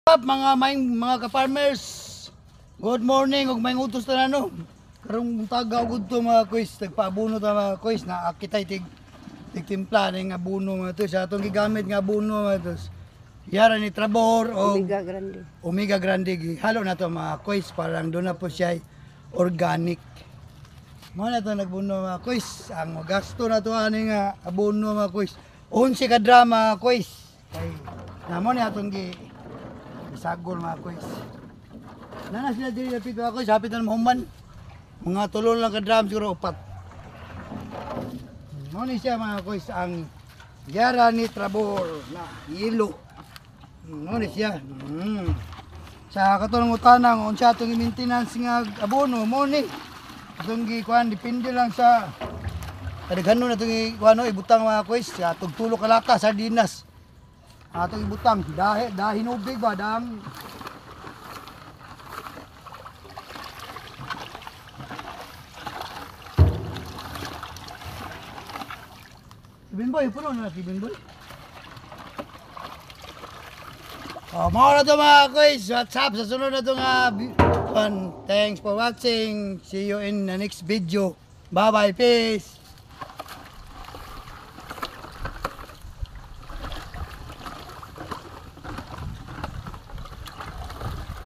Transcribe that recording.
Mga ka-farmers, good morning ug may utos na no. Karong tagaw gud to mga kuis, nagpaabuno ta mga kuis na akitay tigtimpla ning abuno mga to sa atong gigamit nga abuno mga to. Yara ni Trabor o Omega Grande halo na to mga kuis parang do na po siya organic. Mo na to nagbuno mga kuis, ang gasto na to ani nga abuno mga kuis. 11 ka drama kuis. Kay namo ni atong isagol mga kuis. Nana sila diri dapit mga kuis, hapit na mahuman. Mga tulon lang ka drum siguro upat. Mo ni siya mga kuis ang Yara ni Trabor na yelo. Mo ni siya. Sa katulong utanang unsa atong i-maintenance nga abono mo ni. Atong gikuan depende lang sa kadaghanon na itong ibutang mga kuis. Atong tulo ka laka sardinas. Atong ibutang dahin ubig ba dang Binboy, puno na si Binboy. Mao na to mga kuis. What's up? Sa sunod na to nga thanks for watching. See you in the next video. Bye bye, peace.